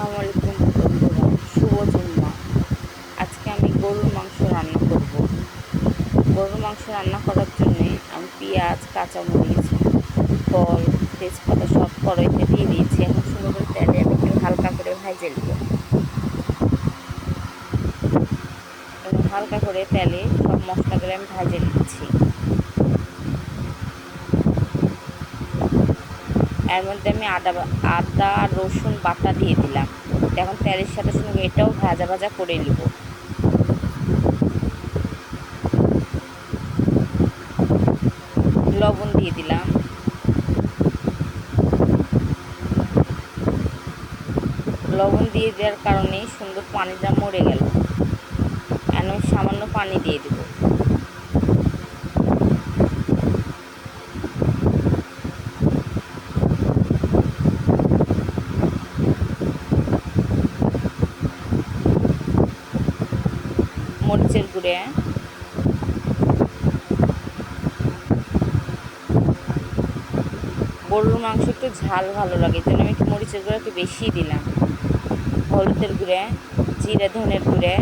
আসসালামু আলাইকুম বন্ধুরা, শুভ জুম্মা। আজকে আমি গরুর মাংস রান্না করব। গরুর মাংস রান্না করার জন্যে আমি পেঁয়াজ, কাঁচামরিচ, ফল, তেজপাতা সব কড়াইতে দিয়ে দিয়েছি। এখন সুন্দর করে তেলে আমি একটু হালকা করে ভেজে নেব। এবং হালকা করে তেলে সব মশলাগুলো আমি ভেজে নিচ্ছি। এর মধ্যে আমি আদা রসুন বাটা দিয়ে দিলাম। এখন তেলের সাথে সঙ্গে এটাও ভাজা ভাজা করে নেব। লবণ দিয়ে দিলাম। লবণ দিয়ে দেওয়ার কারণে সুন্দর পানিটা মরে গেল। আমি সামান্য পানি দিয়ে দেব। মরিচের গুঁড়ে, গরুর মাংস একটু ঝাল ভালো লাগে, এই জন্য আমি একটু মরিচের গুঁড়ো একটু বেশি দিলাম। হলুদের গুঁড়ে, জিরা ধনের গুঁড়ে,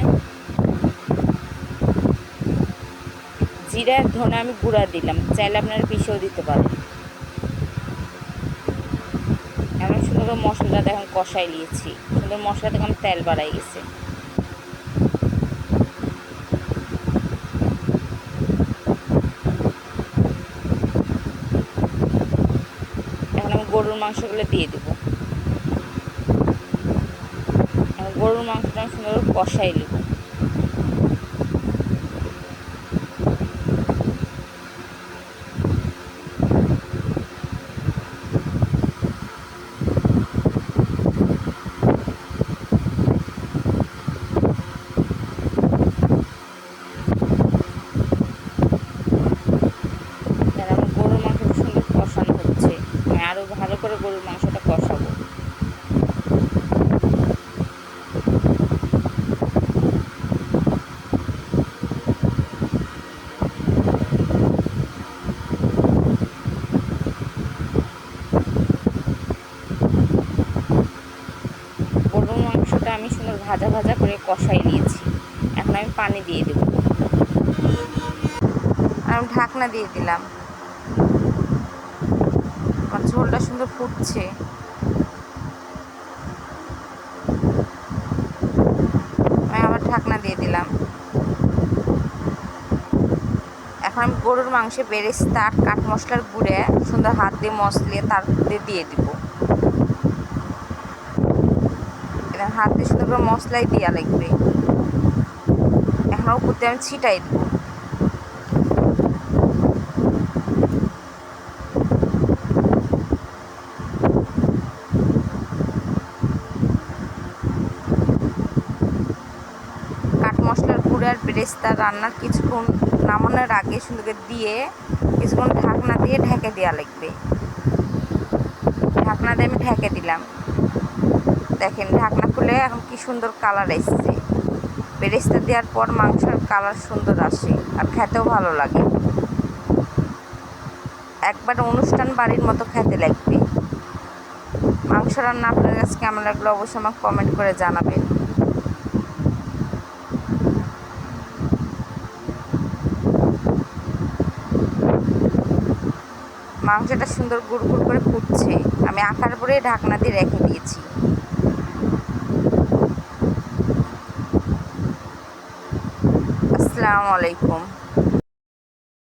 জিরা ধনে আমি গুঁড়া দিলাম, চাইলে আপনারা পিষেও দিতে পারেন। আমি সুন্দর করে মশলাটা এখন কষাই নিয়েছি। সুন্দর মশলা থেকে আমার তেল বাড়াই গেছে। এখন আমি গরুর মাংসগুলো দিয়ে দেবো। গরুর মাংসটা আমি সুন্দর করে কষাই নেব। গরুর মাংসটা সুন্দর কষানো হচ্ছে, আমি আরও ভালো করে গরুর মাংসটা কষাবো। গরুর মাংসটা আমি সুন্দর ভাজা ভাজা করে কষাই নিয়েছি। এখন আমি পানি দিয়ে দেব। আমি ঢাকনা দিয়ে দিলাম। আমার ঝোলটা সুন্দর ফুটছে। আমি আবার ঢাকনা দিয়ে দিলাম। এখন আমি গরুর মাংসে বেরেস্তা আর কাঠ মশলার গুঁড়ে সুন্দর হাত দিয়ে মশলিয়ে তার দিয়ে দিব। এখন হাত দিয়ে সুন্দর করে মশলাই দেওয়া লাগবে। এখন উপর দিয়ে আমি ছিটাই দেব। কাঠ মশলার গুঁড়ো আর বেরেস্তা রান্নার কিছুক্ষণ নামানোর আগে সুন্দর করে দিয়ে কিছুক্ষণ ঢাকনা দিয়ে ঢেকে দেওয়া লাগবে। ঢাকনা দিয়ে আমি ঢেকে দিলাম। দেখেন ঢাকনা খুলে এখন কি সুন্দর কালার এসছে। বেরেস্তা দেওয়ার পর মাংসের কালার সুন্দর আসে আর খেতেও ভালো লাগে। একবার অনুষ্ঠান বাড়ির মতো খেতে লাগবে। মাংস রান্না আপনার কাছে কেমন লাগলো অবশ্যই আমাকে কমেন্ট করে জানাবেন। মাংসটা সুন্দর গুড় গুড় করে ফুটছে। আমি আকার পরে ঢাকনা দিয়ে রেখে দিয়েছি। আসসালামু আলাইকুম।